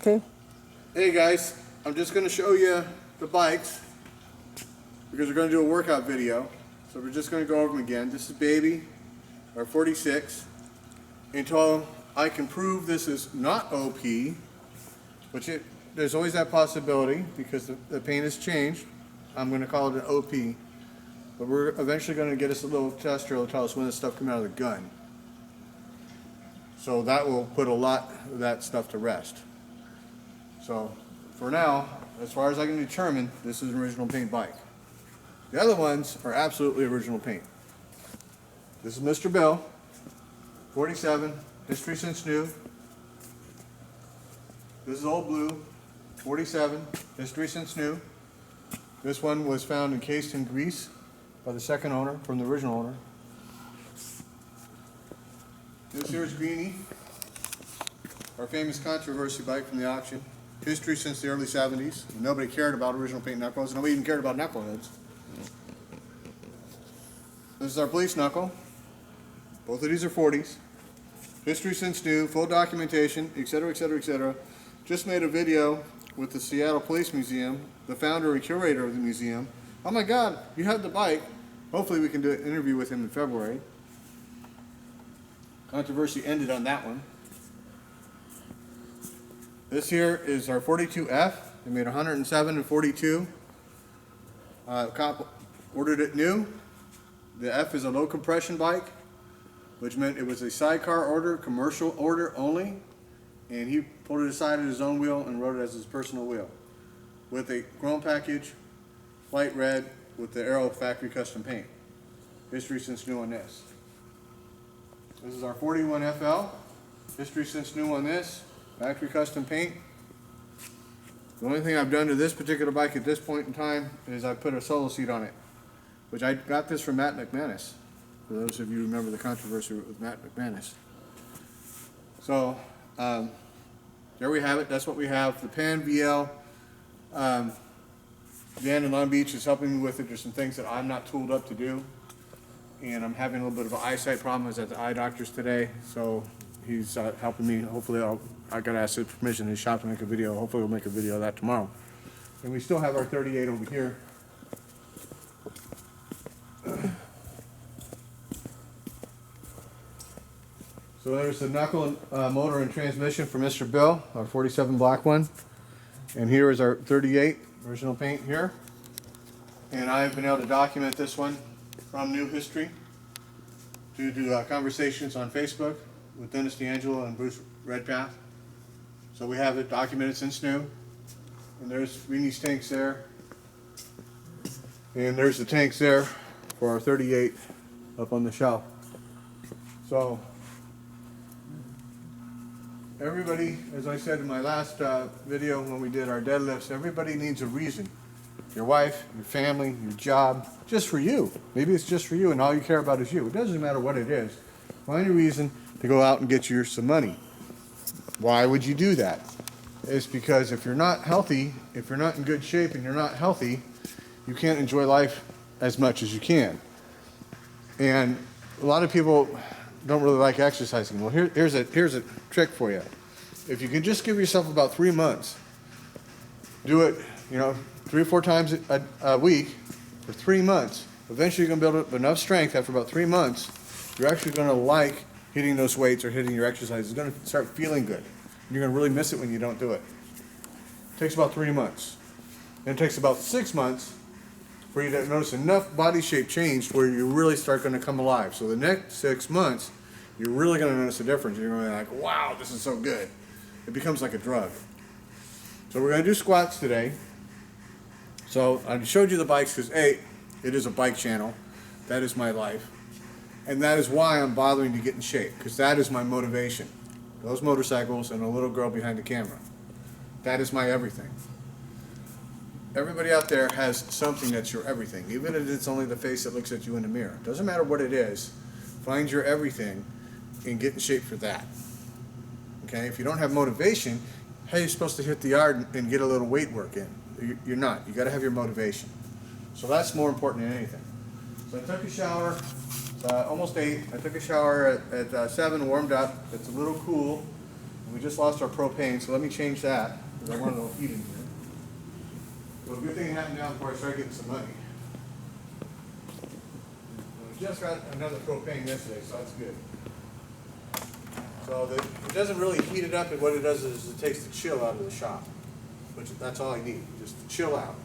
Okay. Hey guys, I'm just going to show you the bikes because we're going to do a workout video. So we're just going to go over them again. This is Baby, our 46. Until I can prove this is not OP, which there's always that possibility because the paint has changed. I'm going to call it an OP. But we're eventually going to get us a little tester that'll tell us when this stuff comes out of the gun. So that will put a lot of that stuff to rest. So for now, as far as I can determine, this is an original paint bike. The other ones are absolutely original paint. This is Mr. Bill, 47, history since new. This is Old Blue, 47, history since new. This one was found encased in grease by the second owner from the original owner. This here is Greenie, our famous controversy bike from the auction. History since the early 70s. Nobody cared about original paint knuckles. Nobody even cared about knuckleheads. This is our police knuckle. Both of these are 40s. History since new, full documentation, etc., etc., etc. Just made a video with the Seattle Police Museum, the founder and curator of the museum. Oh my God, you have the bike. Hopefully we can do an interview with him in February. Controversy ended on that one. This here is our 42F. They made 107 and 42. Cop ordered it new. The F is a low compression bike, which meant it was a sidecar order, commercial order only. And he pulled it aside at his own wheel and rode it as his personal wheel. With a chrome package, light red, with the Aero factory custom paint. History since new on this. This is our 41FL. History since new on this. Factory custom paint. The only thing I've done to this particular bike at this point in time is I put a solo seat on it, which I got this from Matt McManus, for those of you who remember the controversy with Matt McManus. So there we have it. That's what we have. The Pan VL. Dan in Long Beach is helping me with it. There's some things that I'm not tooled up to do, and I'm having a little bit of an eyesight problem. I was at the eye doctor's today, so he's helping me. Hopefully I got to ask his permission in his shop to make a video. Hopefully we'll make a video of that tomorrow. And we still have our 38 over here. So there's the knuckle motor and transmission for Mr. Bill, our 47 black one. And here is our 38 original paint here. And I've been able to document this one from new history due to conversations on Facebook with Dennis D'Angelo and Bruce Redpath. So we have it documented since new. And there's Reenie's tanks there. And there's the tanks there for our 38 up on the shelf. So everybody, as I said in my last video when we did our deadlifts, everybody needs a reason. Your wife, your family, your job, just for you. Maybe it's just for you and all you care about is you. It doesn't matter what it is. Find a reason to go out and get you some money. Why would you do that? It's because if you're not healthy, if you're not in good shape and you're not healthy, you can't enjoy life as much as you can. And a lot of people don't really like exercising. Well, here's a trick for you. If you can just give yourself about 3 months, do it, 3 or 4 times a week for 3 months. Eventually you're going to build up enough strength after about 3 months. You're actually going to like hitting those weights or hitting your exercise. It's going to start feeling good. You're going to really miss it when you don't do it. It takes about 3 months. And it takes about 6 months for you to notice enough body shape change where you really start going to come alive. So the next 6 months, you're really going to notice a difference. You're going to be like, wow, this is so good. It becomes like a drug. So we're going to do squats today. So I showed you the bikes because A, it is a bike channel. That is my life. And that is why I'm bothering to get in shape, because that is my motivation. Those motorcycles and a little girl behind the camera. That is my everything. Everybody out there has something that's your everything, even if it's only the face that looks at you in the mirror. Doesn't matter what it is, find your everything and get in shape for that. Okay, if you don't have motivation, how are you supposed to hit the yard and get a little weight work in? You're not. You got to have your motivation. So that's more important than anything. So I took a shower. It's almost 8. I took a shower at 7, warmed up. It's a little cool. We just lost our propane, so let me change that, because I want a little heat in here. Well, a good thing happened now before I start getting some money. We just got another propane yesterday, so that's good. So it doesn't really heat it up, and what it does is it takes the chill out of the shop, which that's all I need, just to chill out.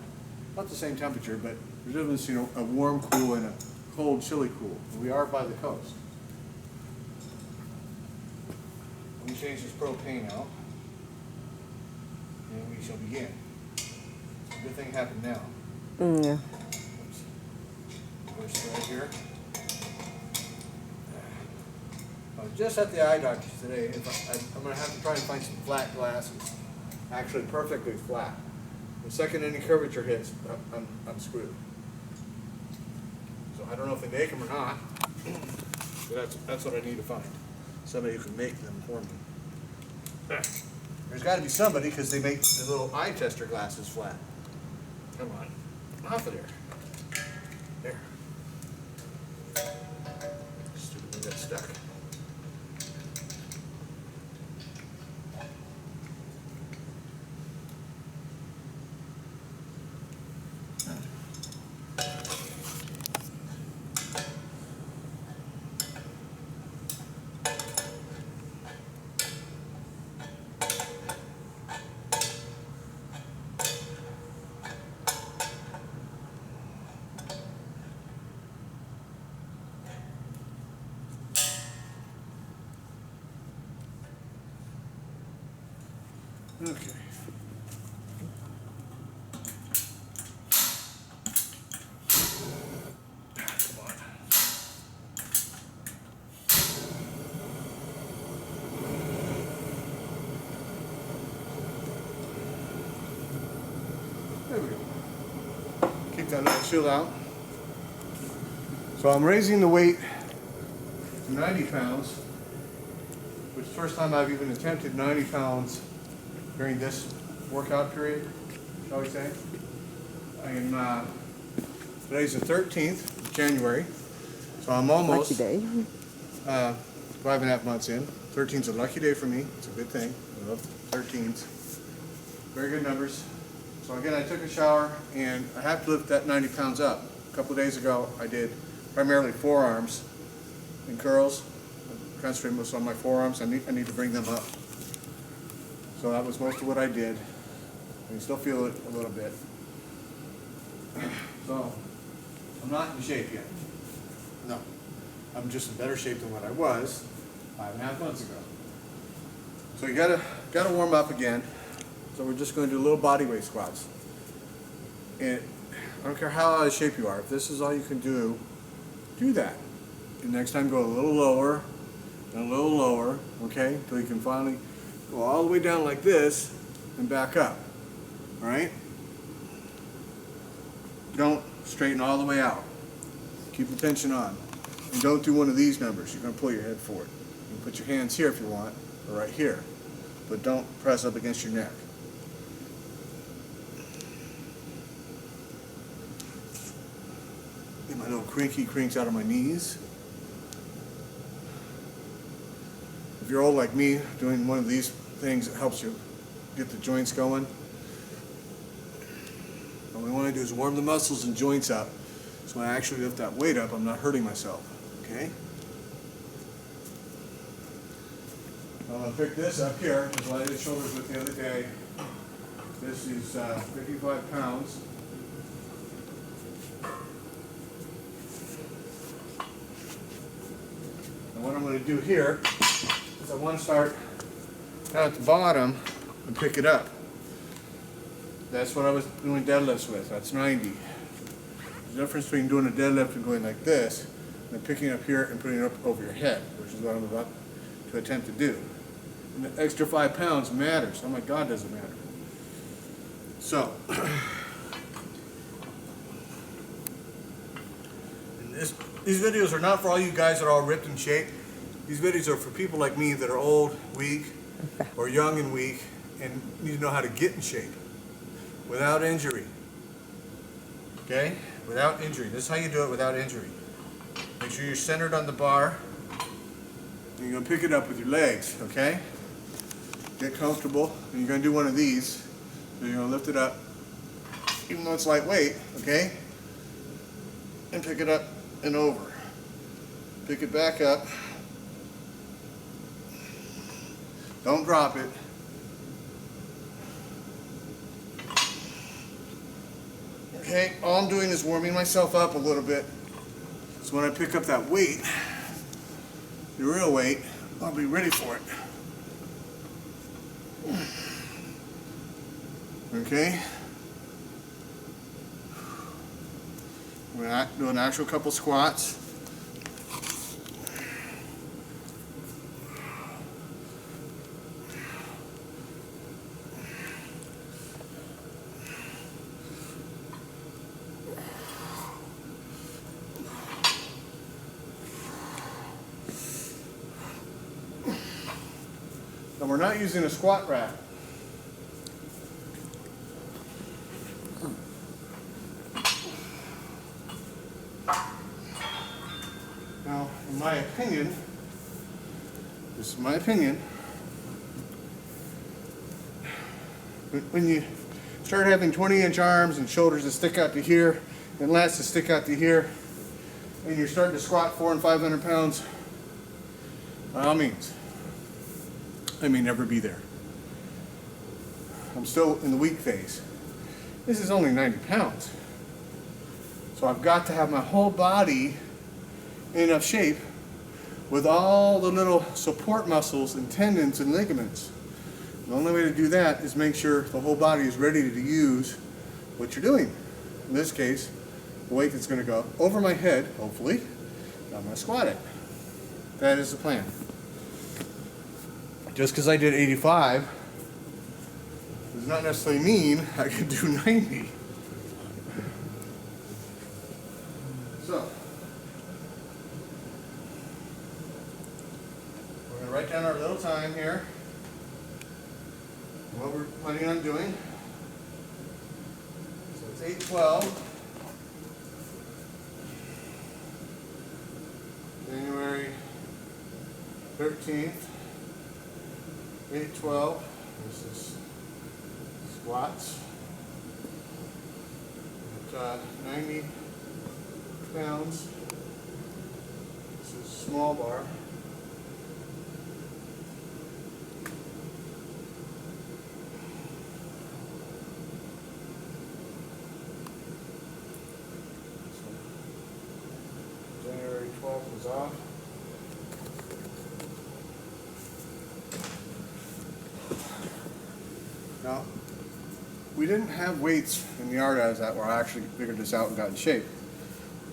Not the same temperature, but there's a difference, you know, a warm cool and a cold, chilly cool. We are by the coast. Let me change this propane out, and we shall begin. Good thing happened now. Yeah. Oops. Reverse right here. I was just at the eye doctor today. I'm going to have to try and find some flat glasses. Actually, perfectly flat. The second any curvature hits, I'm screwed. So I don't know if they make them or not. But that's what I need to find. Somebody who can make them for me. There's got to be somebody, because they make the little eye tester glasses flat. Come on, off of there. There. Stupid thing got stuck. Okay. Come on. There we go. Keep that little chill out. So I'm raising the weight to 90 pounds, which is the first time I've even attempted 90 pounds during this workout period, shall we say. I am, today's the 13th of January, so I'm almost Lucky day. 5.5 months in. 13's a lucky day for me. It's a good thing. I love 13s. Very good numbers. So again, I took a shower, and I have to lift that 90 pounds up. A couple of days ago, I did primarily forearms and curls. I concentrated most on my forearms. I need to bring them up. So that was most of what I did. I can still feel it a little bit. So I'm not in shape yet. No. I'm just in better shape than what I was 5.5 months ago. So you gotta warm up again. So we're just going to do little body weight squats. And I don't care how out of shape you are. If this is all you can do, do that. And next time go a little lower and a little lower, okay, until you can finally go all the way down like this and back up. All right? Don't straighten all the way out. Keep the tension on. And don't do one of these numbers. You're going to pull your head forward. You can put your hands here if you want, or right here. But don't press up against your neck. Get my little crinks out of my knees. If you're old like me, doing one of these things, it helps you get the joints going. All we want to do is warm the muscles and joints up, so when I actually lift that weight up, I'm not hurting myself. Okay? I'm going to pick this up here, because I did shoulders with the other day. This is 55 pounds. And what I'm going to do here is I want to start down at the bottom and pick it up. That's what I was doing deadlifts with. That's 90. There's a difference between doing a deadlift and going like this, and then picking it up here and putting it up over your head, which is what I'm about to attempt to do. And the extra 5 pounds matters. Oh my God, does it matter? So, these videos are not for all you guys that are all ripped in shape. These videos are for people like me that are old, weak, or young and weak, and need to know how to get in shape without injury. Okay? Without injury. This is how you do it without injury. Make sure you're centered on the bar. And you're going to pick it up with your legs, okay? Get comfortable, and you're going to do one of these. So you're going to lift it up, even though it's lightweight, okay? And pick it up and over. Pick it back up. Don't drop it. Okay, all I'm doing is warming myself up a little bit. So when I pick up that weight, the real weight, I'll be ready for it. Okay? We're going to do an actual couple squats. And we're not using a squat rack. Now, in my opinion, this is my opinion, when you start having 20-inch arms and shoulders that stick out to here and lats that stick out to here, and you're starting to squat 400 and 500 pounds, by all means, I may never be there. I'm still in the weak phase. This is only 90 pounds. So I've got to have my whole body in enough shape with all the little support muscles and tendons and ligaments. The only way to do that is make sure the whole body is ready to use what you're doing. In this case, the weight that's going to go over my head, hopefully, and I'm going to squat it. That is the plan. Just because I did 85 does not necessarily mean I can do 90. So, we're going to write down our little time here, what we're planning on doing. So it's 8:12, January 13th. 8:12. This is squats at 90 pounds. This is small bar. So January 12th is off. Now, we didn't have weights in the yard I was at where I actually figured this out and got in shape.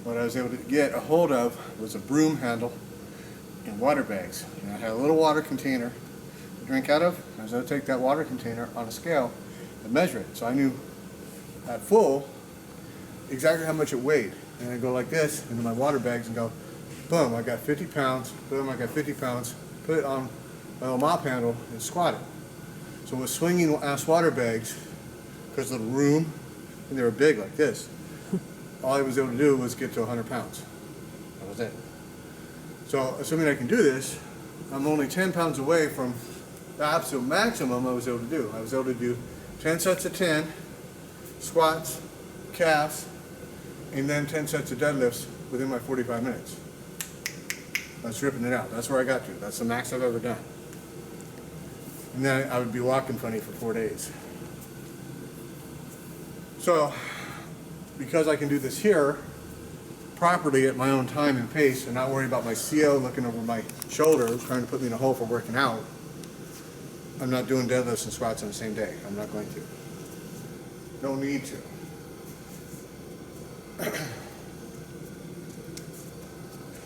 What I was able to get a hold of was a broom handle and water bags. And I had a little water container to drink out of. I was able to take that water container on a scale and measure it. So I knew at full exactly how much it weighed. And I go like this into my water bags and go, boom, I got 50 pounds, boom, I got 50 pounds, put it on my little mop handle and squat it. So with swinging ass water bags, because of the room, and they were big like this, all I was able to do was get to 100 pounds. That was it. So assuming I can do this, I'm only 10 pounds away from the absolute maximum I was able to do. I was able to do 10 sets of 10, squats, calves, and then 10 sets of deadlifts within my 45 minutes. That's ripping it out. That's where I got to. That's the max I've ever done. And then I would be walking funny for 4 days. So, because I can do this here properly at my own time and pace and not worry about my CO looking over my shoulder trying to put me in a hole for working out, I'm not doing deadlifts and squats on the same day. I'm not going to. Don't need to.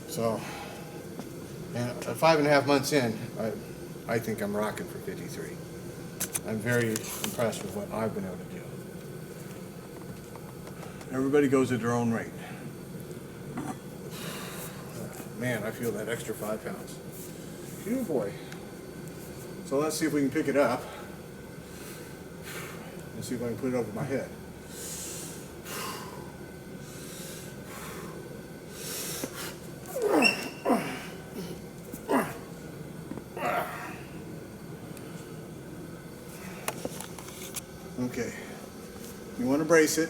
So, and at 5.5 months in, I think I'm rocking for 53. I'm very impressed with what I've been able to do. Everybody goes at their own rate. Man, I feel that extra 5 pounds. Phew, boy. So let's see if we can pick it up. Let's see if I can put it over my head. Okay. You want to brace it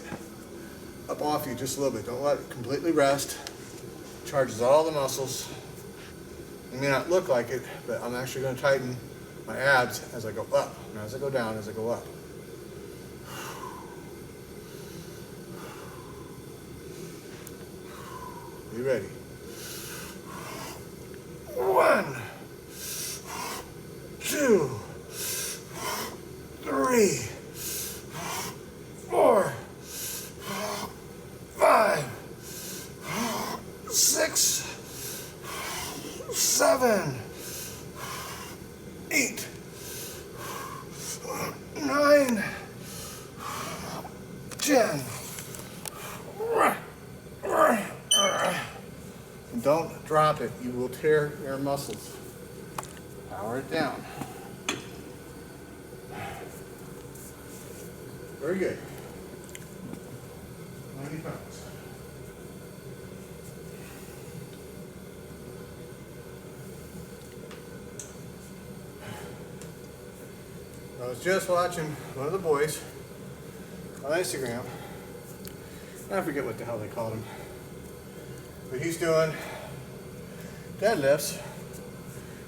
up off you just a little bit. Don't let it completely rest. Charges all the muscles. It may not look like it, but I'm actually going to tighten my abs as I go up, and as I go down, as I go up. You ready? 1, 2, 3, 4, 5, 6, 7, 8, 9, 10. And don't drop it. You will tear your muscles. Power it down. Very good. 90 pounds. I was just watching one of the boys on Instagram. I forget what the hell they called him. But he's doing deadlifts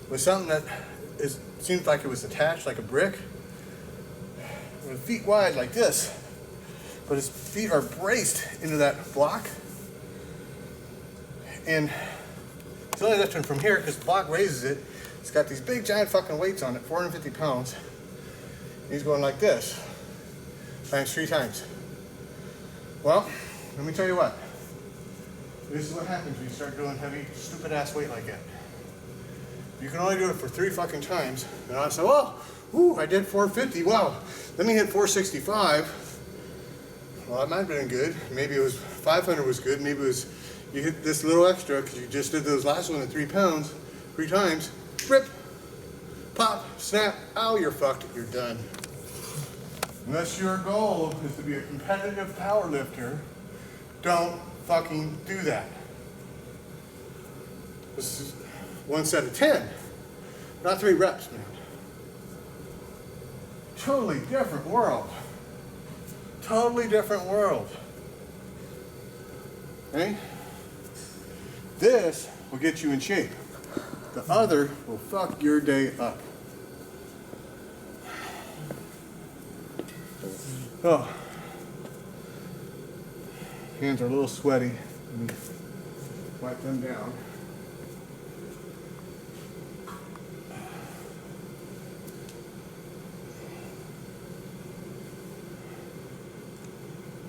with something that seems like it was attached like a brick. With feet wide like this. But his feet are braced into that block. And he's only lifting from here because the block raises it. It's got these big giant fucking weights on it, 450 pounds. And he's going like this, times 3 times. Well, let me tell you what. This is what happens when you start doing heavy, stupid ass weight like that. You can only do it for 3 fucking times. And I say, well, ooh, I did 450. Wow, let me hit 465. Well, that might have been good. Maybe it was 500 was good. Maybe it was you hit this little extra because you just did those last one at 3 pounds, 3 times. Rip, pop, snap. Ow, you're fucked. You're done. Unless your goal is to be a competitive power lifter, don't fucking do that. This is 1 set of 10, not 3 reps, man. Totally different world. Totally different world. Okay? This will get you in shape. The other will fuck your day up. Oh. Hands are a little sweaty. Let me wipe them down.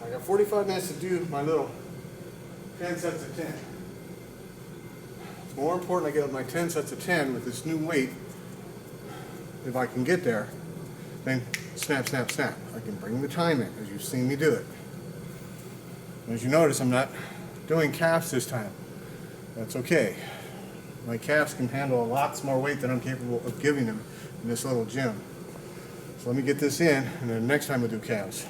I got 45 minutes to do my little 10 sets of 10. It's more important I get my 10 sets of 10 with this new weight, if I can get there, then snap, snap, snap. I can bring the time in, as you've seen me do it. As you notice, I'm not doing calves this time. That's okay. My calves can handle lots more weight than I'm capable of giving them in this little gym. So let me get this in, and then next time we'll do calves.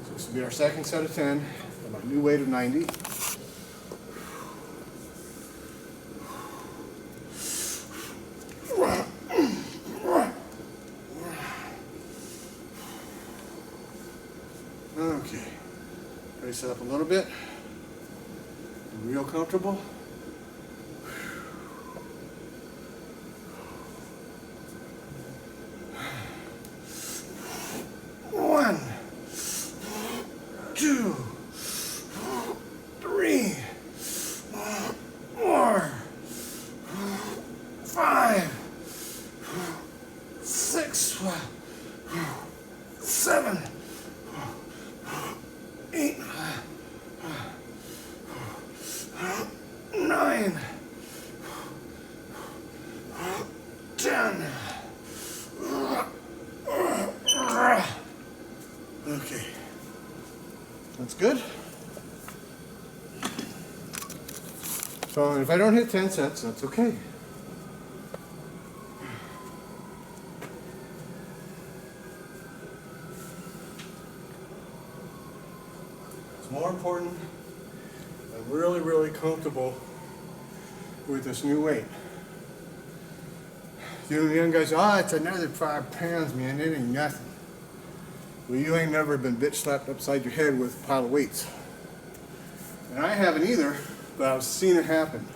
So this will be our second set of 10, at my new weight of 90. Okay, brace it up a little bit. Real comfortable. One, 2, 3, 4, 5, 6, 7, 8, 9, 10. Okay, that's good. So if I don't hit 10 sets, that's okay. It's more important. I'm really, really comfortable with this new weight. You know, the young guys, oh, it's another 5 pounds, man, it ain't nothing. Well, you ain't never been bitch slapped upside your head with a pile of weights. And I haven't either, but I've seen it happen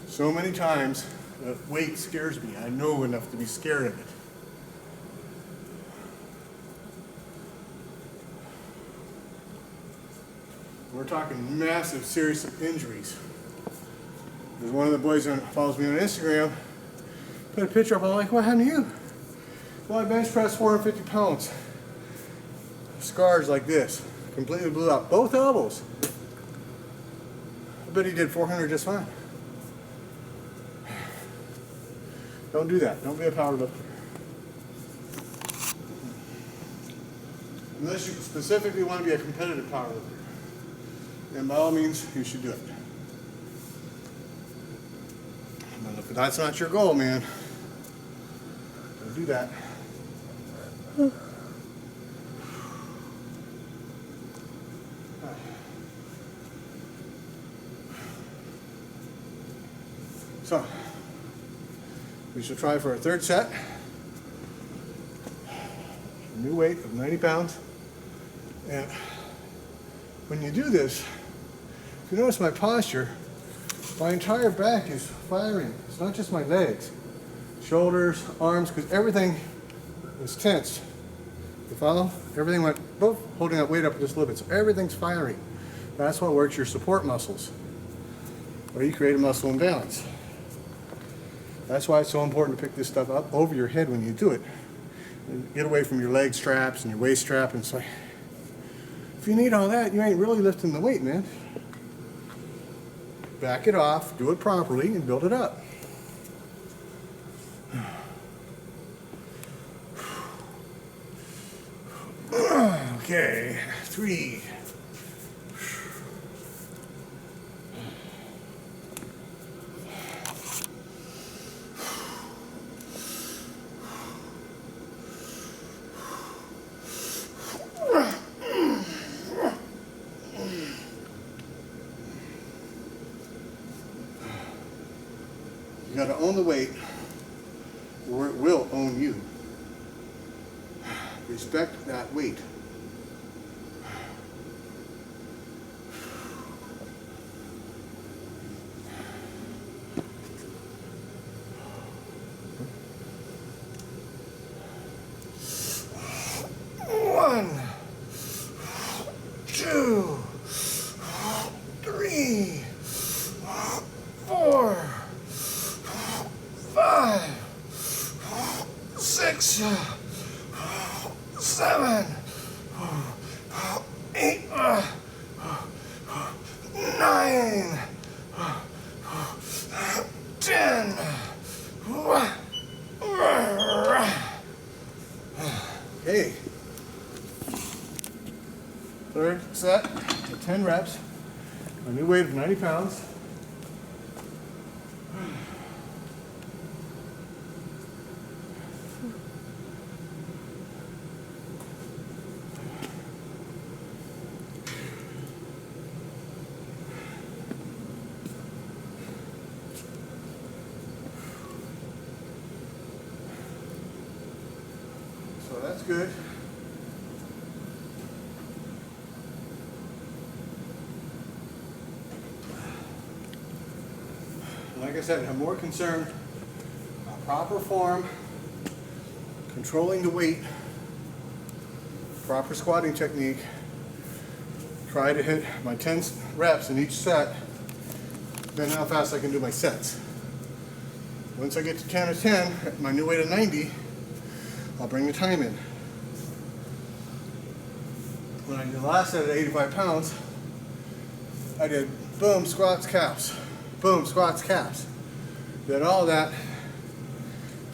so many times that weight scares me. I know enough to be scared of it. We're talking massive, serious injuries. There's one of the boys that follows me on Instagram, put a picture up, I'm like, what happened to you? Well, I bench pressed 450 pounds. Scars like this, completely blew out, both elbows. I bet he did 400 just fine. Don't do that, don't be a power lifter. Unless you specifically want to be a competitive power lifter. And by all means, you should do it. But if that's not your goal, man, don't do that. So, we shall try for a third set. A new weight of 90 pounds. And when you do this, if you notice my posture, my entire back is firing. It's not just my legs, shoulders, arms, because everything is tense. You follow? Everything went, both holding that weight up just a little bit, so everything's firing. That's what works your support muscles, or you create a muscle imbalance. That's why it's so important to pick this stuff up over your head when you do it. And get away from your leg straps and your waist strap, and so if you need all that, you ain't really lifting the weight, man. Back it off, do it properly, and build it up. Okay, 3. You got to own the weight, or it will own you. Respect that weight. One, 2, 3, 4, 5, 6, 7, 8, 9, 10. Okay. Third set of 10 reps. A new weight of 90 pounds. So that's good. Like I said, I'm more concerned about proper form, controlling the weight, proper squatting technique. Try to hit my 10 reps in each set, then how fast I can do my sets. Once I get to 10 of 10, at my new weight of 90, I'll bring the time in. When I did the last set at 85 pounds, I did boom, squats, calves. Boom, squats, calves. Did all that,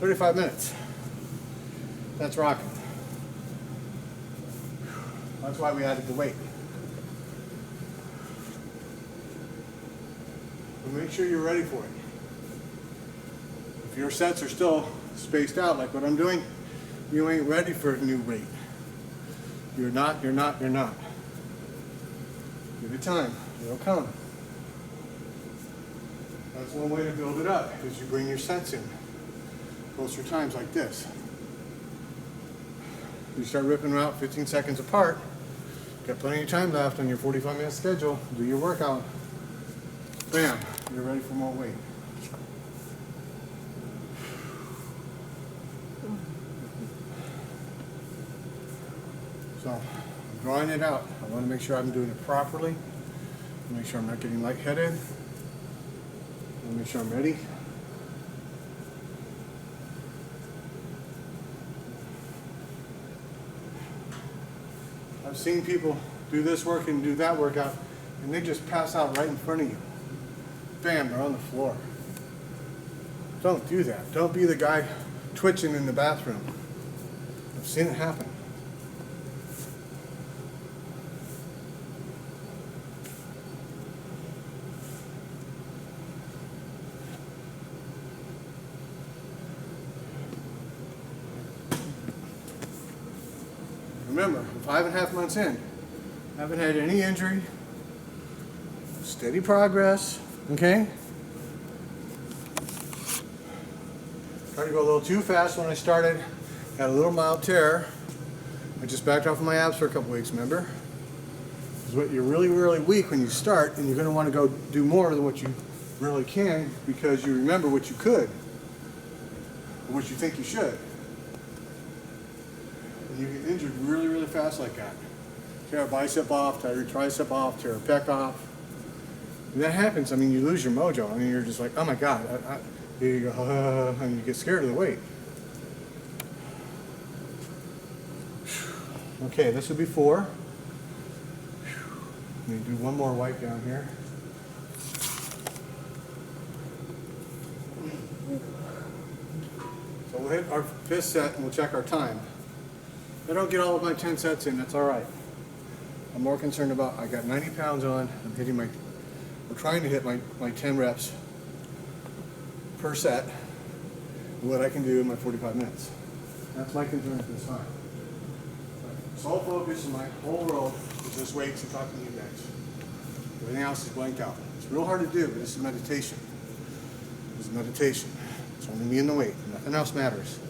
35 minutes. That's rocking. That's why we added the weight. But make sure you're ready for it. If your sets are still spaced out like what I'm doing, you ain't ready for a new weight. You're not. Give it time, it'll come. That's one way to build it up, is you bring your sets in. Closer times like this. You start ripping them out 15 seconds apart. Got plenty of time left on your 45-minute schedule. Do your workout. Bam, you're ready for more weight. So, I'm drawing it out. I want to make sure I'm doing it properly. Make sure I'm not getting lightheaded. I want to make sure I'm ready. I've seen people do this work and do that workout, and they just pass out right in front of you. Bam, they're on the floor. Don't do that. Don't be the guy twitching in the bathroom. I've seen it happen. Remember, I'm 5.5 months in. Haven't had any injury. Steady progress, okay? Tried to go a little too fast when I started. Had a little mild tear. I just backed off of my abs for a couple weeks, remember? You're really, really weak when you start, and you're going to want to go do more than what you really can because you remember what you could, or what you think you should. And you get injured really, really fast like that. Tear a bicep off, tear your tricep off, tear a pec off. When that happens, I mean, you lose your mojo. I mean, you're just like, oh my God. Here you go, and you get scared of the weight. Okay, this would be 4. Let me do one more wipe down here. So we'll hit our 5th set and we'll check our time. If I don't get all of my 10 sets in, that's all right. I'm more concerned about, I got 90 pounds on, I'm hitting my, we're trying to hit my 10 reps per set, and what I can do in my 45 minutes. That's my concern at this time. Sole focus in my whole world is just weights and talking to you guys. Everything else is blanked out. It's real hard to do, but it's a meditation. It's a meditation. It's only me and the weight. Nothing else matters.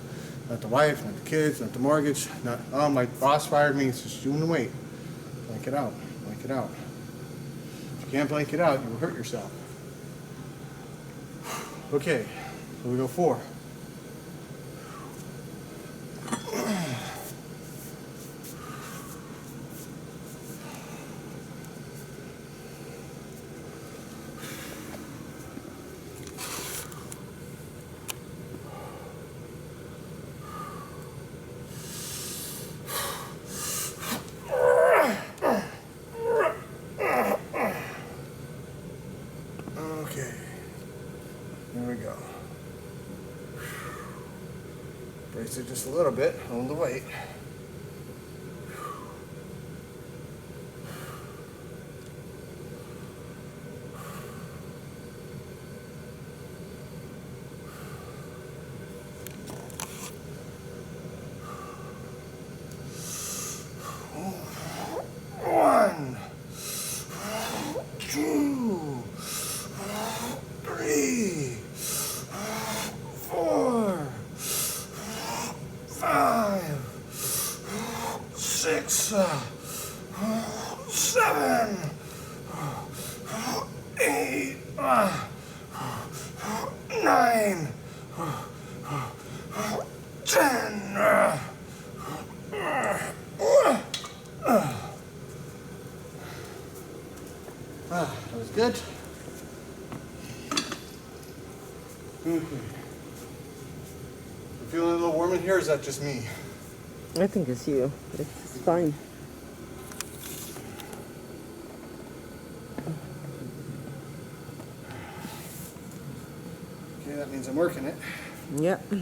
Not the wife, not the kids, not the mortgage, not, oh, my boss fired me. It's just you and the weight. Blank it out. Blank it out. If you can't blank it out, you will hurt yourself. Okay, so we go 4. Okay, there we go. Brace it just a little bit, hold the weight. One, 2, 3, 4, 5, 6, 7, 8, 9, 10. That was good. Okay. Feeling a little warm in here, or is that just me? I think it's you. It's fine. Okay, that means I'm working it. Yep.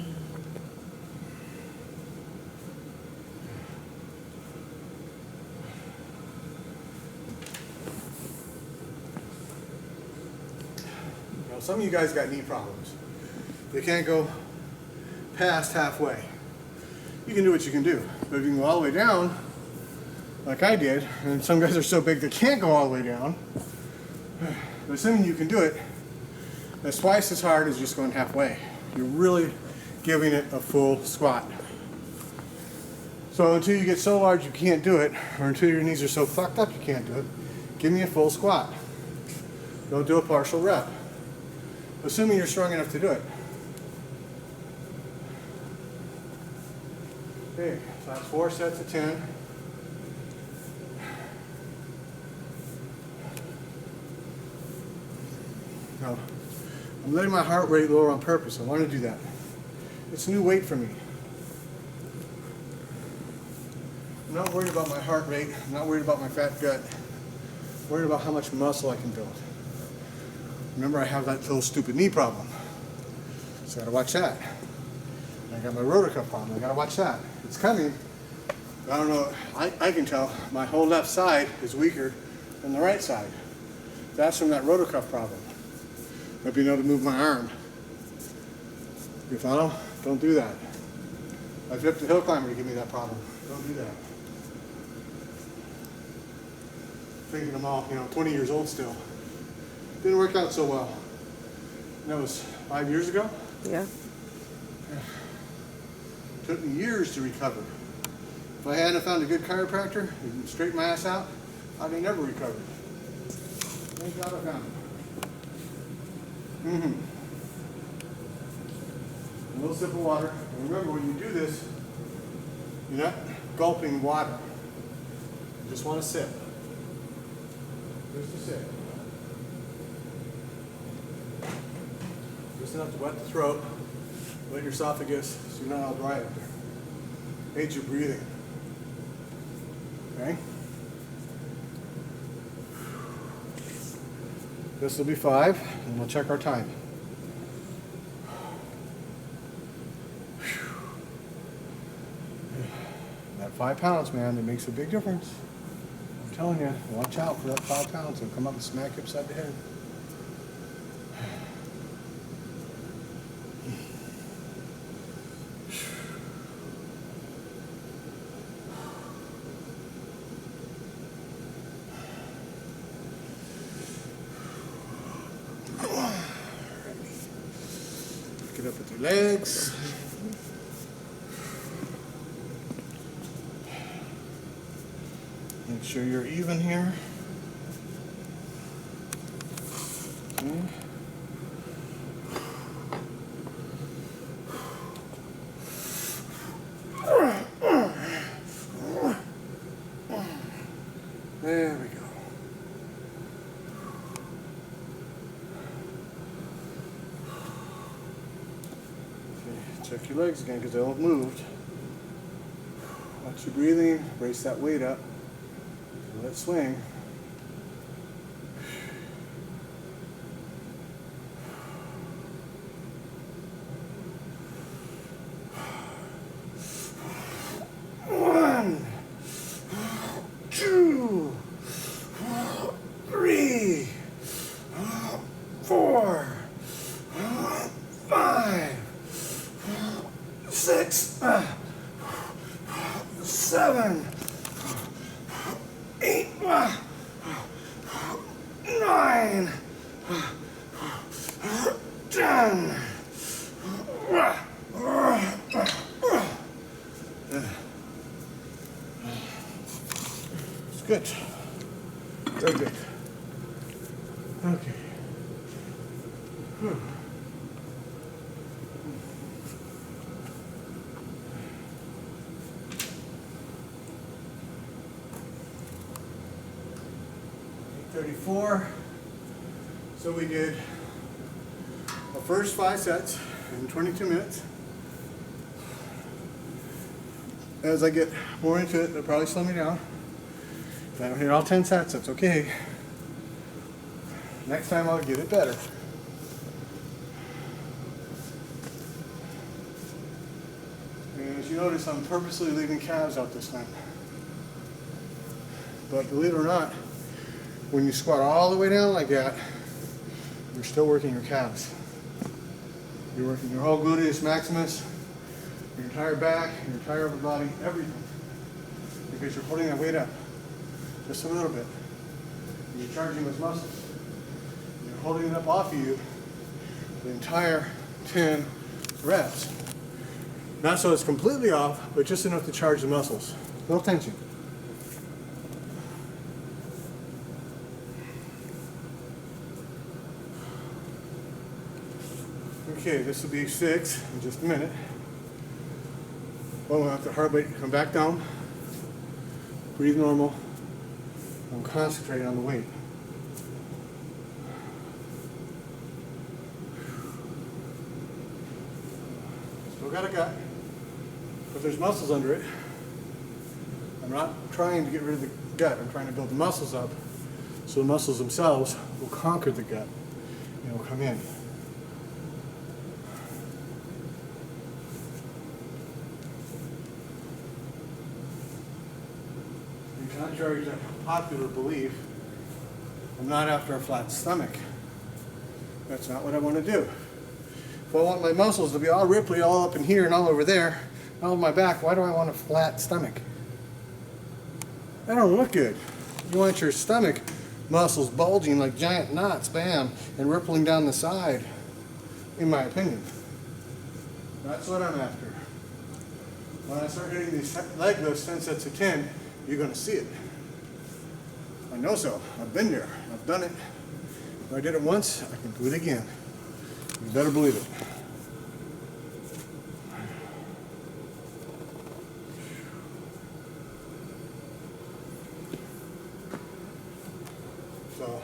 Now, some of you guys got knee problems. They can't go past halfway. You can do what you can do, but if you can go all the way down, like I did, and some guys are so big they can't go all the way down, but assuming you can do it, That's twice as hard as just going halfway. You're really giving it a full squat. So until you get so large you can't do it, or until your knees are so fucked up you can't do it, give me a full squat. Don't do a partial rep. Assuming you're strong enough to do it. Okay, so that's 4 sets of 10. Now, I'm letting my heart rate lower on purpose. I want to do that. It's new weight for me. I'm not worried about my heart rate. I'm not worried about my fat gut. I'm worried about how much muscle I can build. Remember, I have that little stupid knee problem. So I gotta watch that. And I got my rotor cuff problem. I gotta watch that. It's coming. I don't know. I can tell my whole left side is weaker than the right side. That's from that rotor cuff problem. Not being able to move my arm. You follow? Don't do that. I flipped a hill climber to give me that problem. Don't do that. Thinking I'm all, 20 years old still. Didn't work out so well. And that was 5 years ago. Yeah. Took me years to recover. If I hadn't found a good chiropractor and straightened my ass out, I'd have never recovered. Thank God I found it. A little sip of water. And remember, when you do this, you're not gulping water. You just want to sip. Just a sip. Just enough to wet the throat, wet your esophagus, so you're not all dry up there. Aids your breathing. Okay? This will be 5, and we'll check our time. That 5 pounds, man, it makes a big difference. I'm telling you, watch out for that 5 pounds. It'll come up and smack you upside the head. Get up with your legs. Make sure you're even here. Okay. There we go. Check your legs again because they won't move. Watch your breathing, brace that weight up, let it swing. One, 2, 3, 4, 5, 6, 7, 8, 9, 10. It's good. Very good. Okay. Whew. $34. So we did our first 5 sets in 22 minutes. As I get more into it, it'll probably slow me down. If I don't hit all 10 sets, that's okay. Next time I'll get it better. And as you notice, I'm purposely leaving calves out this time. But believe it or not, when you squat all the way down like that, you're still working your calves. You're working your whole gluteus maximus, your entire back, your entire upper body, everything. Because you're putting that weight up just a little bit. And you're charging those muscles. You're holding it up off of you the entire 10 reps. Not so it's completely off, but just enough to charge the muscles. No tension. Okay, this will be 6 in just a minute. Well, we'll have to heart rate come back down. Breathe normal. And concentrate on the weight. Still got a gut, but there's muscles under it. I'm not trying to get rid of the gut. I'm trying to build the muscles up so the muscles themselves will conquer the gut and will come in. Contrary to popular belief, I'm not after a flat stomach. That's not what I want to do. If I want my muscles to be all ripply all up in here and all over there, all over my back, why do I want a flat stomach? That don't look good. You want your stomach muscles bulging like giant knots, bam, and rippling down the side, in my opinion. That's what I'm after. When I start hitting these leg lifts, 10 sets of 10, you're going to see it. I know so. I've been there. I've done it. If I did it once, I can do it again. You better believe it. So,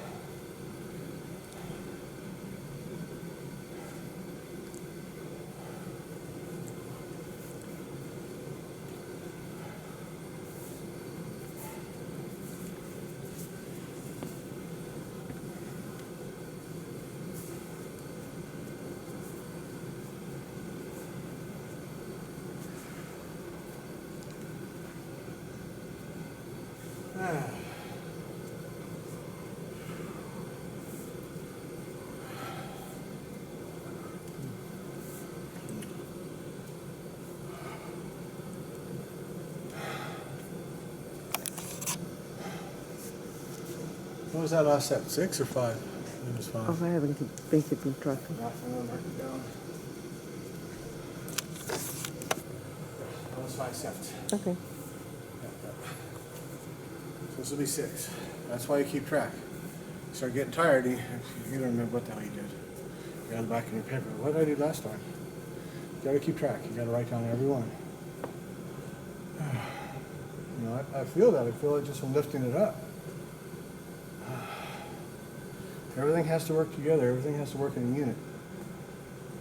what was that last set? 6 or 5? It was 5. Oh, I haven't been keeping track. That was 5 sets. Okay. So this will be 6. That's why you keep track. You start getting tired, you don't remember what the hell you did. You got it back in your paper. What did I do last time? You gotta keep track. You gotta write down every one. You know, I feel that. I feel it just from lifting it up. Everything has to work together. Everything has to work in a unit.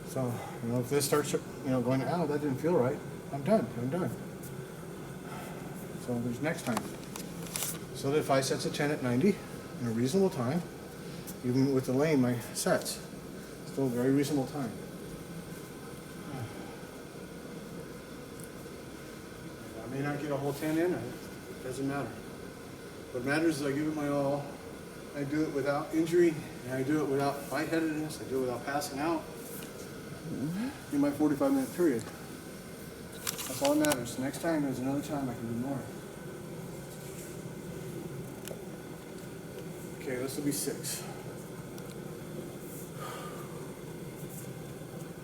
So, you know, if this starts, going, oh, that didn't feel right, I'm done. So there's next time. So did 5 sets of 10 at 90 in a reasonable time, even with delaying my sets. Still a very reasonable time. I may not get a whole 10 in, it doesn't matter. What matters is I give it my all. I do it without injury, and I do it without lightheadedness. I do it without passing out in my 45-minute period. That's all that matters. Next time, there's another time I can do more. Okay, this will be 6.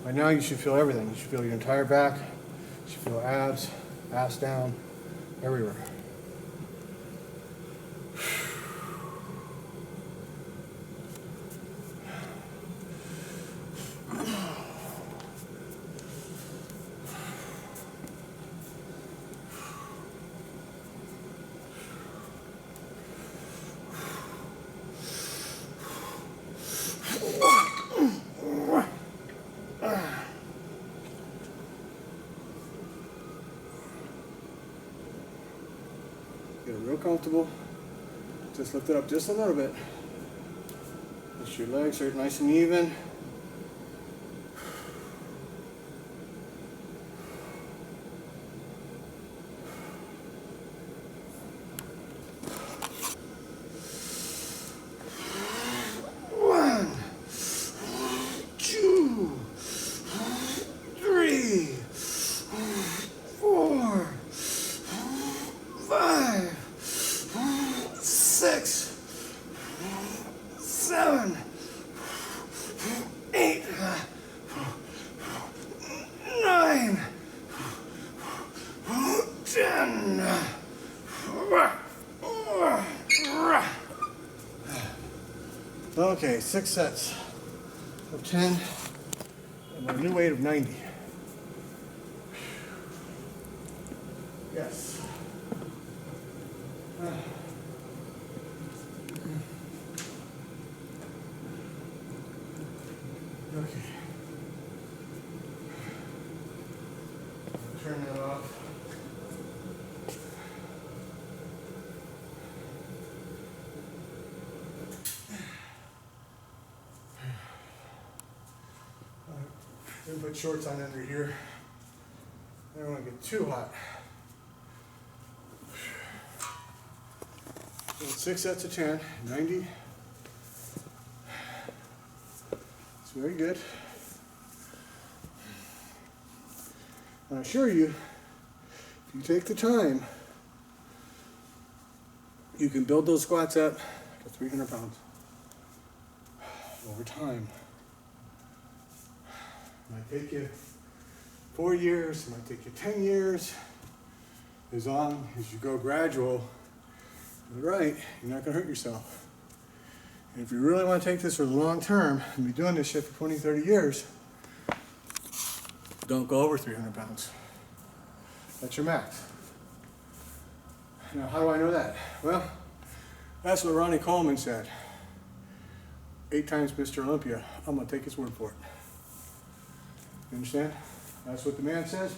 By now, you should feel everything. You should feel your entire back. You should feel abs, ass down, everywhere. Get real comfortable. Just lift it up just a little bit. Let your legs are nice and even. 6 sets of 10 and my new weight of 90. Yes. Okay. Turn that off. Then put shorts on under here. I don't want to get too hot. 6 sets of 10, 90. It's very good. And I assure you, if you take the time, you can build those squats up to 300 pounds over time. It might take you 4 years, it might take you 10 years. As long as you go gradual, you're right, you're not going to hurt yourself. And if you really want to take this for the long term and be doing this shit for 20, 30 years, don't go over 300 pounds. That's your max. Now, how do I know that? Well, that's what Ronnie Coleman said. 8 times Mr. Olympia. I'm going to take his word for it. You understand? That's what the man says.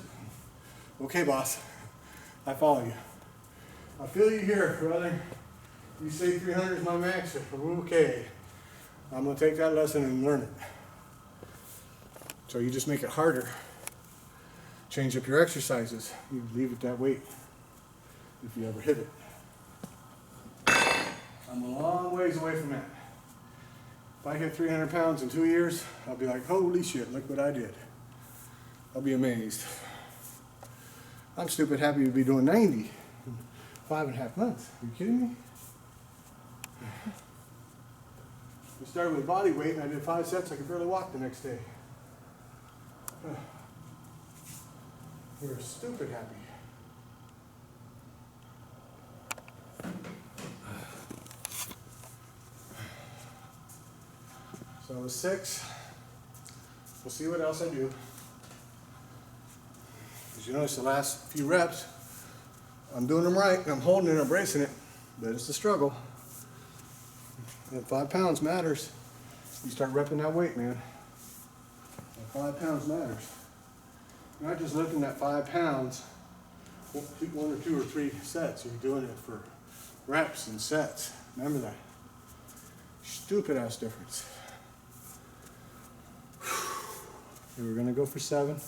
Okay, boss. I follow you. I feel you here, brother. You say 300 is my max. Okay. I'm going to take that lesson and learn it. So you just make it harder. Change up your exercises. You leave it that weight if you ever hit it. I'm a long ways away from that. If I hit 300 pounds in 2 years, I'll be like, holy shit, look what I did. I'll be amazed. I'm stupid happy to be doing 90 in 5.5 months. Are you kidding me? I started with body weight and I did 5 sets. I could barely walk the next day. We're stupid happy. So it was 6. We'll see what else I do. As you notice, the last few reps, I'm doing them right. I'm holding it, I'm bracing it, but it's a struggle. And 5 pounds matters. You start repping that weight, man. And 5 pounds matters. You're not just lifting that 5 pounds, 1 or 2 or 3 sets. You're doing it for reps and sets. Remember that. Stupid ass difference. Okay, we're gonna go for 7.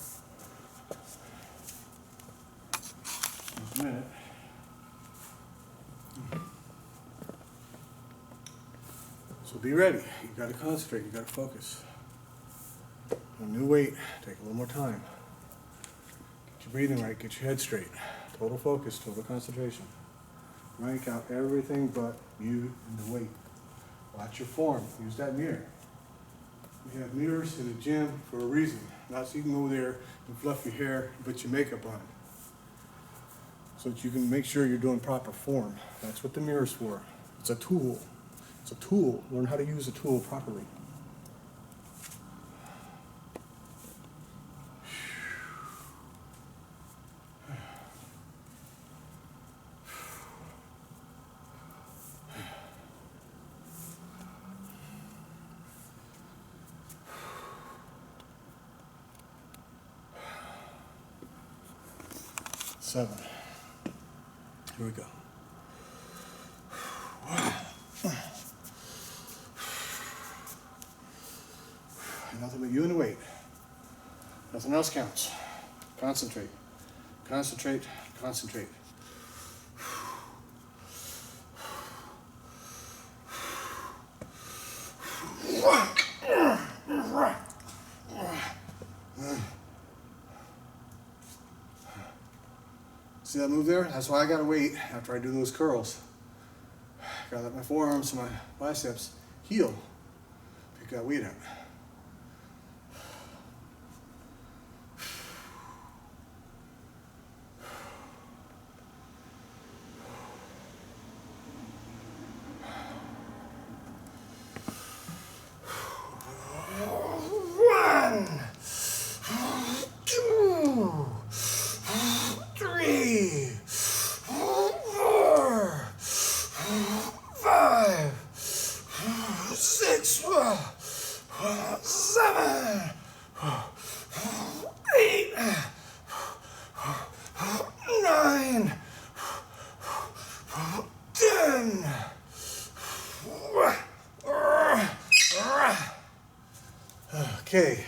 Just a minute. So be ready. You gotta concentrate. You gotta focus. A new weight. Take a little more time. Get your breathing right. Get your head straight. Total focus. Total concentration. Rank out everything but you and the weight. Watch your form. Use that mirror. We have mirrors in the gym for a reason. Not so you can go there and fluff your hair and put your makeup on. So that you can make sure you're doing proper form. That's what the mirror's for. It's a tool. It's a tool. Learn how to use a tool properly. Seven. Here we go. Nothing but you and the weight. Nothing else counts. Concentrate. Concentrate. Concentrate. See that move there? That's why I gotta wait after I do those curls. Gotta let my forearms and my biceps heal. Pick that weight up. 8, 9, 10. Okay,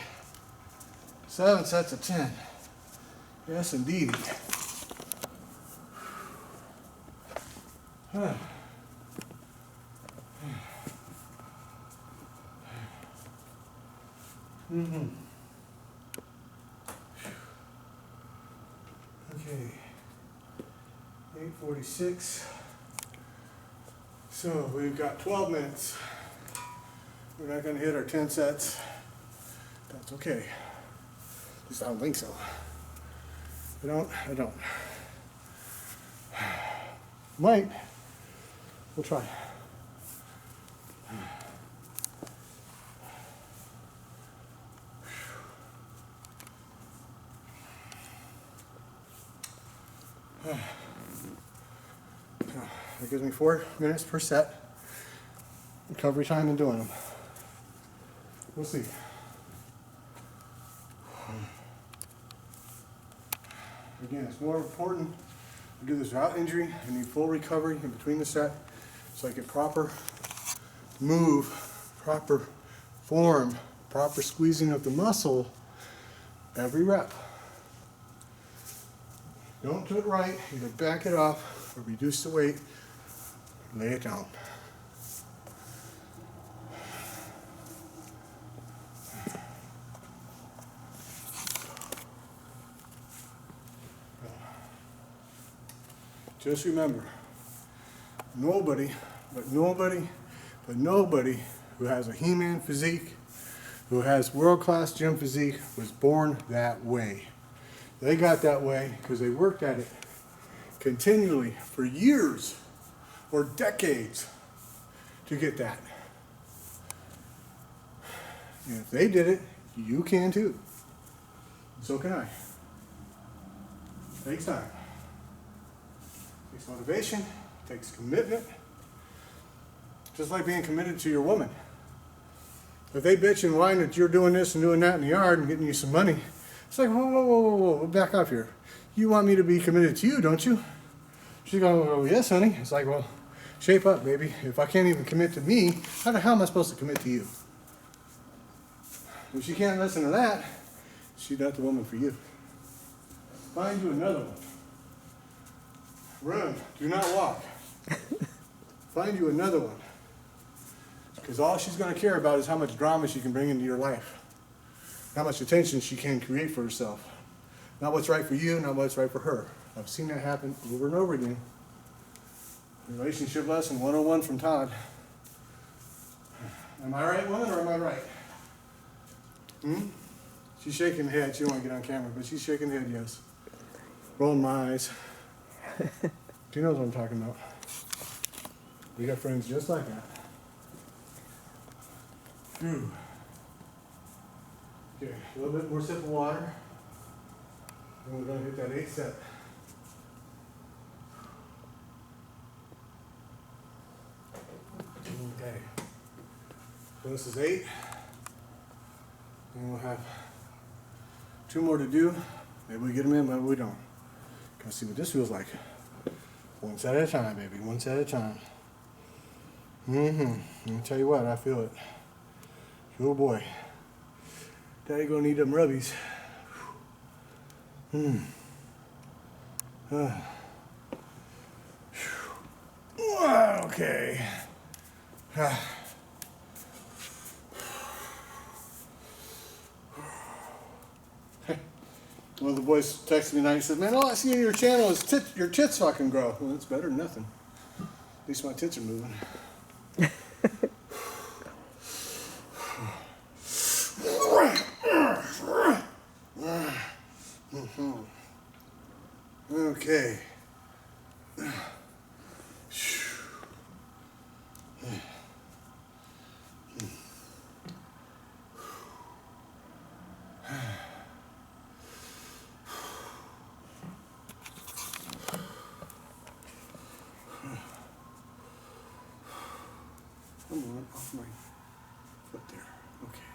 7 sets of 10. Yes, indeed. Okay, 8:46. So we've got 12 minutes. We're not going to hit our 10 sets. That's okay. At least I don't think so. I don't. Might. We'll try. That gives me 4 minutes per set. Recovery time in doing them. We'll see. Again, it's more important to do this without injury. I need full recovery in between the set so I get proper move, proper form, proper squeezing of the muscle every rep. Don't do it right, either back it off or reduce the weight, lay it down. Just remember, nobody who has a He-Man physique, who has world-class gym physique, was born that way. They got that way because they worked at it continually for years or decades to get that. And if they did it, you can too. So can I. Takes time. Takes motivation, takes commitment. Just like being committed to your woman. If they bitch and whine that you're doing this and doing that in the yard and getting you some money, it's like, whoa, back up here. You want me to be committed to you, don't you? She's going, oh, yes, honey. It's like, well, shape up, baby. If I can't even commit to me, how the hell am I supposed to commit to you? If she can't listen to that, she's not the woman for you. Find you another one. Run. Do not walk. Find you another one. Because all she's going to care about is how much drama she can bring into your life. How much attention she can create for herself. Not what's right for you, not what's right for her. I've seen that happen over and over again. Relationship lesson 101 from Todd. Am I right, woman, or am I right? She's shaking the head. She don't want to get on camera, but she's shaking the head, yes. Rolling my eyes. She knows what I'm talking about. We got friends just like that. Ooh. Okay, a little bit more sip of water. And we're going to hit that 8 set. Okay. So this is 8. And we'll have 2 more to do. Maybe we get them in, maybe we don't. Gonna see what this feels like. 1 set at a time, baby. 1 set at a time. Let me tell you what, I feel it. Oh boy. Daddy gonna need them rubbies. Okay. One of the boys texted me tonight and said, man, all I see on your channel is your tits fucking grow. Well, that's better than nothing. At least my tits are moving. Okay. Come on, off my foot there. Okay.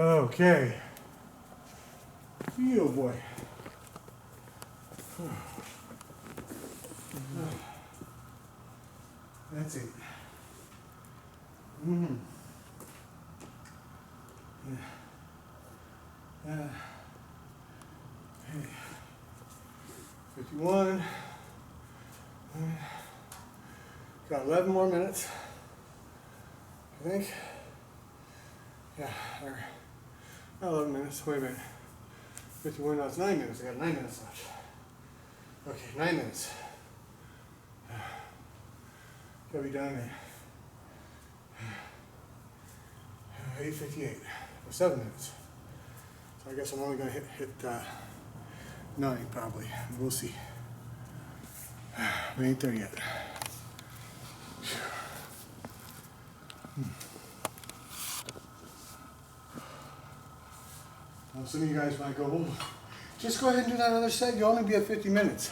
Okay. You boy. That's it. Mm-hmm. Yeah. Okay. 51. Got 11 more minutes, I think. Yeah, or not 11 minutes. Wait a minute. 51, no, it's 9 minutes. I got 9 minutes left. Okay, 9 minutes. Gotta be done at 8:58. Or 7 minutes. So I guess I'm only gonna hit 9 probably. We'll see. We ain't there yet. Now, some of you guys might go, well, just go ahead and do that other set. You'll only be at 50 minutes.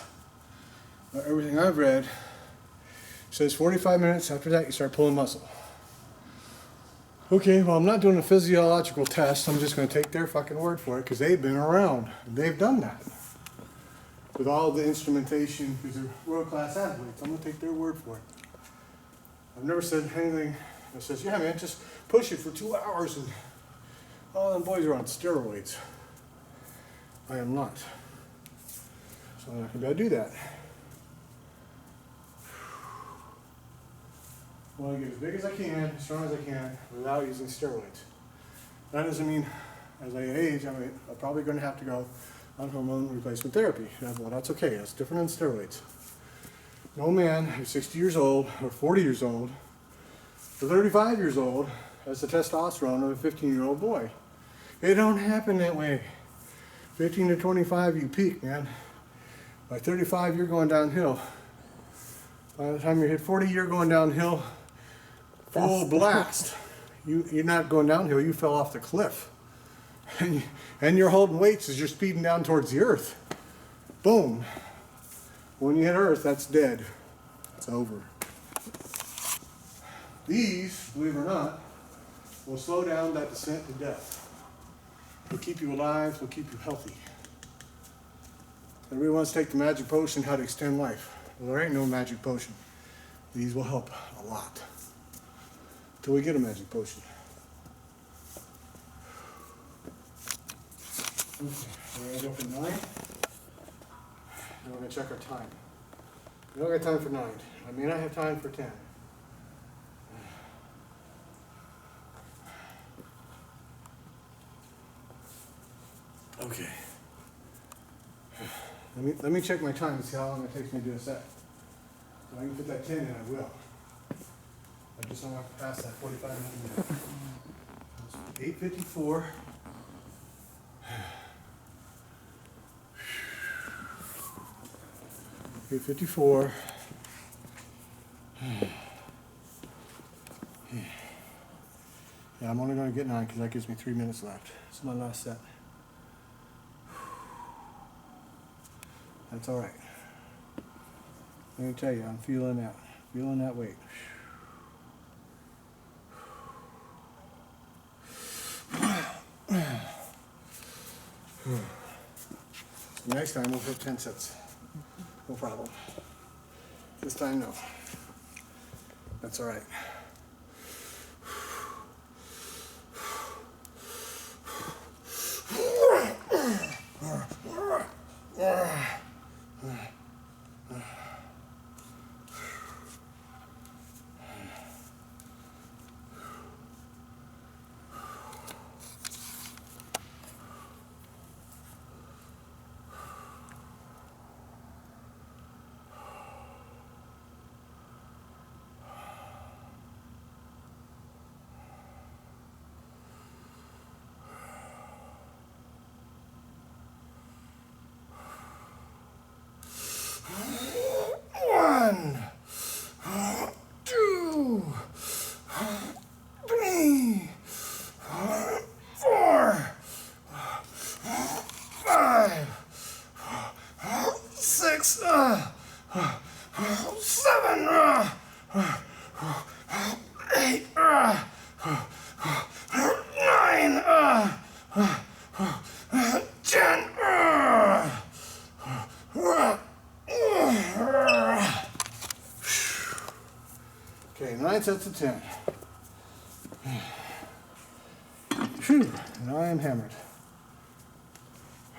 Everything I've read says 45 minutes. After that, you start pulling muscle. Okay, well, I'm not doing a physiological test. I'm just going to take their fucking word for it because they've been around. They've done that. With all the instrumentation, because they're world-class athletes. I'm going to take their word for it. I've never said anything that says, yeah, man, just push it for 2 hours and all them boys are on steroids. I am not. So I'm not going to be able to do that. I want to get as big as I can, as strong as I can, without using steroids. That doesn't mean, as I age, I'm probably going to have to go on hormone replacement therapy. Well, that's okay. That's different than steroids. No man who's 60 years old, or 40 years old, or 35 years old has the testosterone of a 15-year-old boy. It don't happen that way. 15 to 25, you peak, man. By 35, you're going downhill. By the time you hit 40, you're going downhill full blast. You're not going downhill, you fell off the cliff. And you're holding weights as you're speeding down towards the earth. Boom. When you hit earth, that's dead. It's over. These, believe it or not, will slow down that descent to death. Will keep you alive, will keep you healthy. Everybody wants to take the magic potion, how to extend life. Well, there ain't no magic potion. These will help a lot. Until we get a magic potion. Okay, we're going to go for 9. And we're going to check our time. We don't got time for 9. I may not have time for 10. Okay. Let me check my time and see how long it takes me to do a set. If I can fit that 10 in, I will. I just don't have to pass that 45 minute. 8:54. $8:54. Yeah, I'm only going to get 9 because that gives me 3 minutes left. It's my last set. That's all right. Let me tell you, I'm feeling that weight. Next time we'll hit 10 sets. No problem. This time, no. That's all right. 10. Okay, 9 sets of 10. Phew, and I am hammered.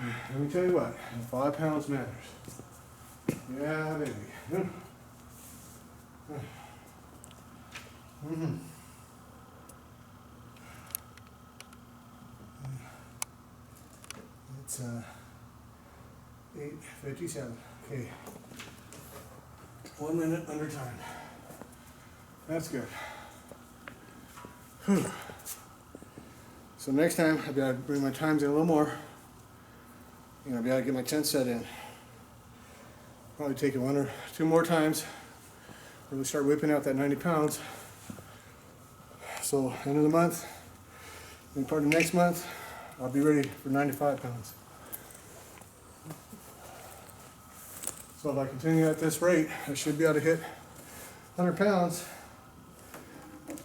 Let me tell you what, 5 pounds matters. Yeah, baby. Mm-hmm. It's 8:57. Okay. 1 minute under time. That's good. Whew. So next time I'll be able to bring my times in a little more. I'll be able to get my 10 set in. Probably take it 1 or 2 more times. Really start whipping out that 90 pounds. So end of the month, and part of next month, I'll be ready for 95 pounds. So if I continue at this rate, I should be able to hit 100 pounds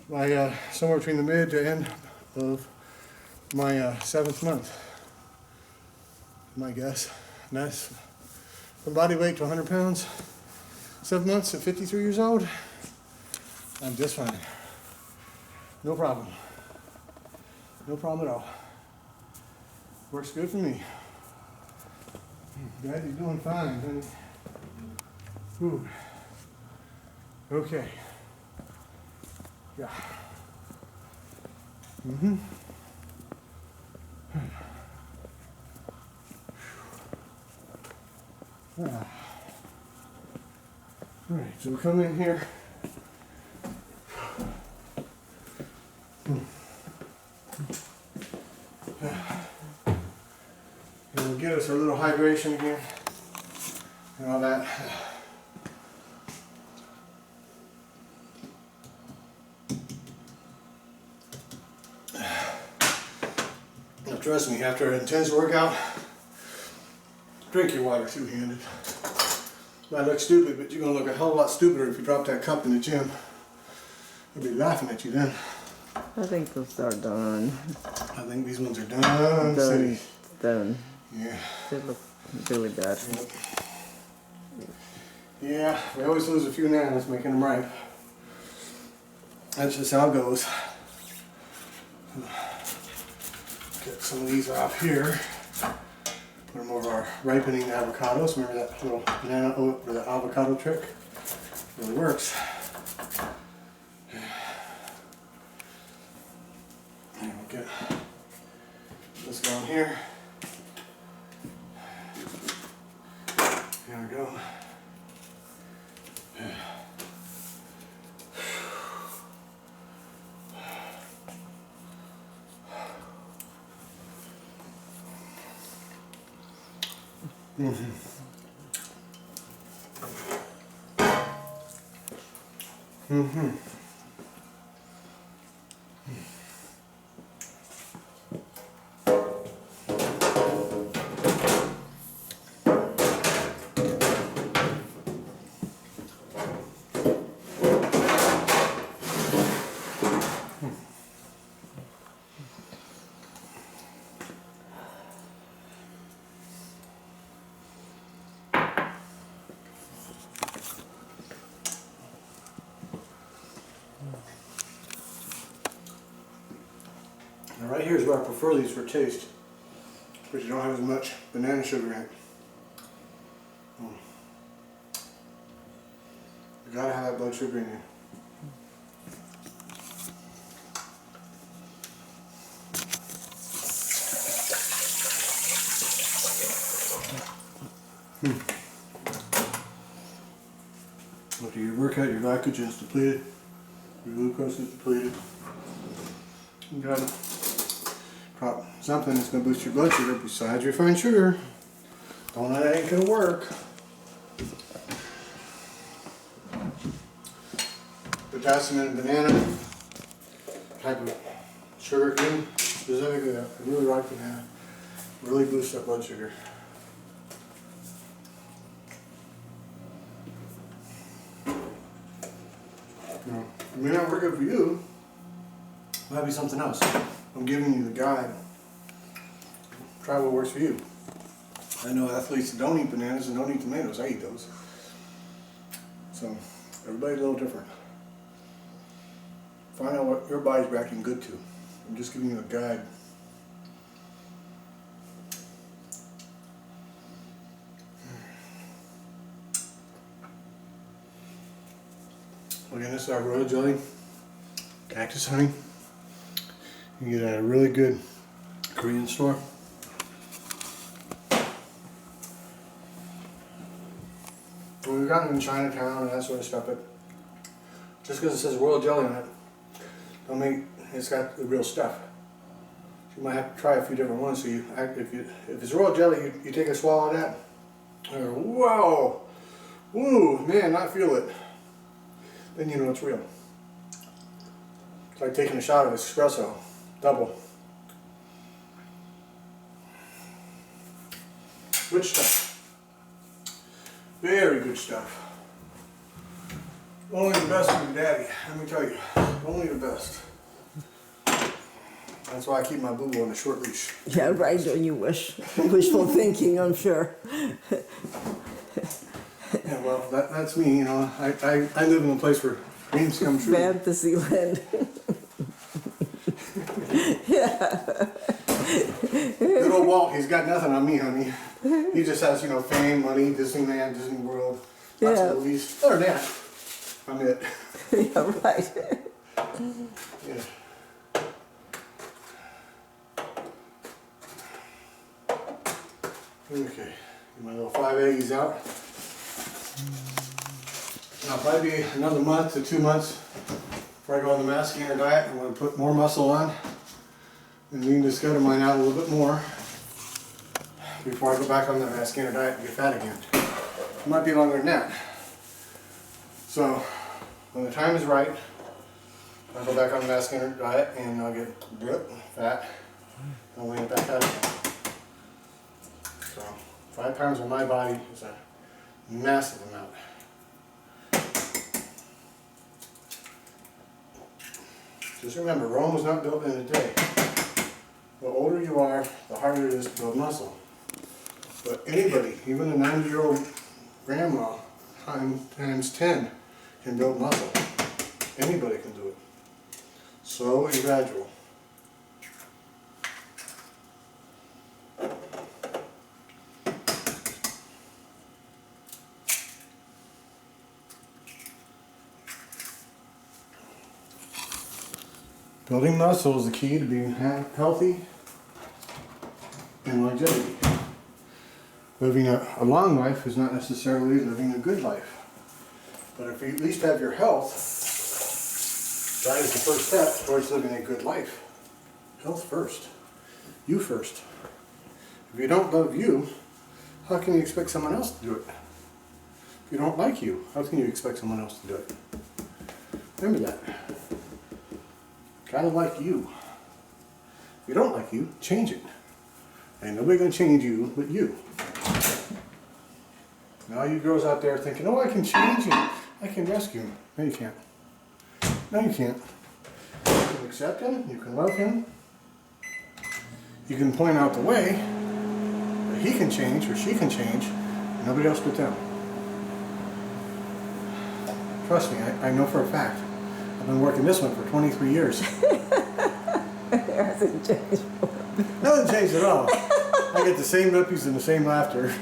by somewhere between the mid to end of my 7th month, my guess. And that's from body weight to 100 pounds, 7 months at 53 years old. I'm just fine. No problem. No problem at all. Works good for me. Guys, you're doing fine, honey. Ooh. Okay. Yeah. Mm-hmm. Ah. All right, so we come in here. And we'll get us our little hydration again and all that. Now trust me, after an intense workout, drink your water two-handed. Might look stupid, but you're gonna look a hell of a lot stupider if you drop that cup in the gym. They'll be laughing at you then. I think those are done. I think these ones are done. Done. Done. Yeah. They look really bad. Yep. Yeah, we always lose a few nanos making them right. That's just how it goes. Get some of these off here. Put them over our ripening avocados. Remember that little banana oat or the avocado trick? Really works. And we'll get this going here. There we go. Mm-hmm. Mm-hmm. Now right here is where I prefer these for taste, because you don't have as much banana sugar in it. You gotta have that blood sugar in you. After your workout, your glycogen is depleted, your glucose is depleted. You gotta drop something that's gonna boost your blood sugar besides refined sugar. Don't know that ain't gonna work. Potassium in a banana, type of sugar cane, specifically a really ripe banana, really boosts up blood sugar. Now, it may not work out for you. It might be something else. I'm giving you the guide try what works for you. I know athletes that don't eat bananas and don't eat tomatoes. I eat those. So everybody's a little different. Find out what your body's reacting good to. I'm just giving you a guide. Again, this is our royal jelly, cactus honey. You can get it at a really good Korean store. We've gotten it in Chinatown and that sort of stuff, but just because it says royal jelly on it, don't mean it's got the real stuff. So you might have to try a few different ones. So if it's royal jelly, you take a swallow of that. Whoa, woo, man, I feel it. Then you know it's real. It's like taking a shot of espresso, double. Good stuff. Very good stuff. Only the best from your daddy, let me tell you. Only the best. That's why I keep my boo-boo on a short leash. Yeah, right, don't you wish? Wishful thinking, I'm sure. Yeah, well, that's me, you know. I live in a place where dreams come true. Fantasy land. Yeah. Good old Walt, he's got nothing on me, honey. He just has, you know, fame, money, Disneyland, Disney World, lots of movies. Other than that, I'm it. Yeah, right. Yeah. Okay, get my little 5 eggies out. Now, probably be another month to 2 months before I go on the mass gainer diet. I'm going to put more muscle on and lean this gut of mine out a little bit more before I go back on the mass gainer diet and get fat again. It might be longer than that. So, when the time is right, I'll go back on the mass gainer diet and I'll get fat and I'll lean it back out again. So, 5 pounds on my body is a massive amount. Just remember, Rome was not built in a day. The older you are, the harder it is to build muscle. But anybody, even a 90-year-old grandma, times 10, can build muscle. Anybody can do it. Slow and gradual. Building muscle is the key to being healthy and longevity. Living a long life is not necessarily living a good life. But if you at least have your health, that is the first step towards living a good life. Health first. You first. If you don't love you, how can you expect someone else to do it? If you don't like you, how can you expect someone else to do it? Remember that. Gotta like you. If you don't like you, change it. Ain't nobody gonna change you but you. Now you girls out there thinking, oh, I can change him. I can rescue him. No, you can't. No, you can't. You can accept him. You can love him. You can point out the way that he can change or she can change. Nobody else but them. Trust me, I know for a fact. I've been working this one for 23 years. It hasn't changed. Nothing changed at all. I get the same lippies and the same laughter.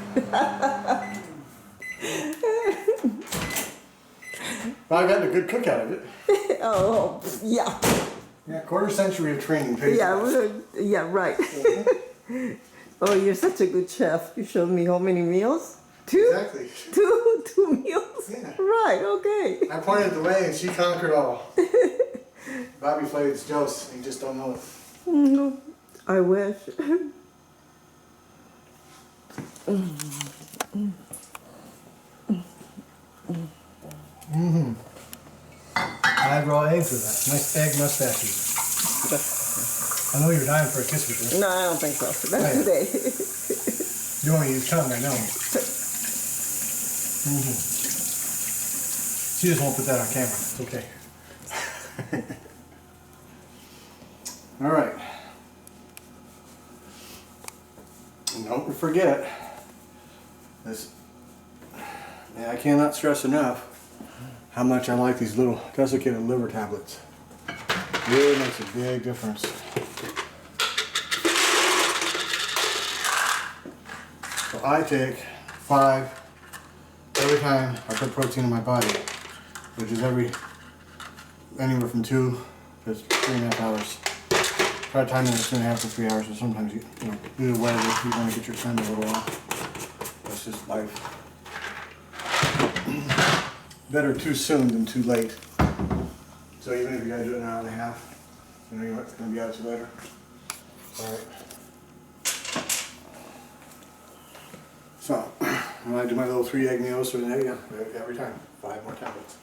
But I got a good cook out of it. Oh, yeah. Yeah, quarter century of training pays Yeah, off. yeah, right. Oh, you're such a good chef. You showed me how many meals? 2? Exactly. Two meals? Yeah. Right, okay. I pointed the way and she conquered all. Bobby Flay's jealous, you just don't know it. No, I wish. Mm-hmm. I had raw eggs with that. Nice egg mustaches. I know you're dying for a kiss with this. No, I don't think so. That's Oh, yeah. today. You want to use tongue, I know. Mm-hmm. She just won't put that on camera. It's okay. All right. And don't forget this. Yeah, I cannot stress enough how much I like these little desiccated liver tablets. Really makes a big difference. So I take 5 every time I put protein in my body, which is anywhere from 2 to 3.5 hours. Try to time it at 2.5 to 3 hours, but sometimes you do whatever if you want to get your time a little off. That's just life. Better too soon than too late. So even if you gotta do it in an hour and a half, you know you're not gonna be out till later. Alright. So when I do my little 3 egg meals for the day, every time, 5 more tablets.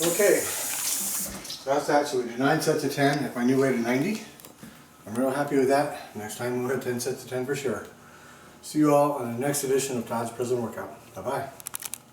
Okay, so that's that. So we do 9 sets of 10. If my new weight is 90, I'm real happy with that. Next time we'll hit 10 sets of 10 for sure. See you all on the next edition of Todd's Prison Workout. Bye-bye.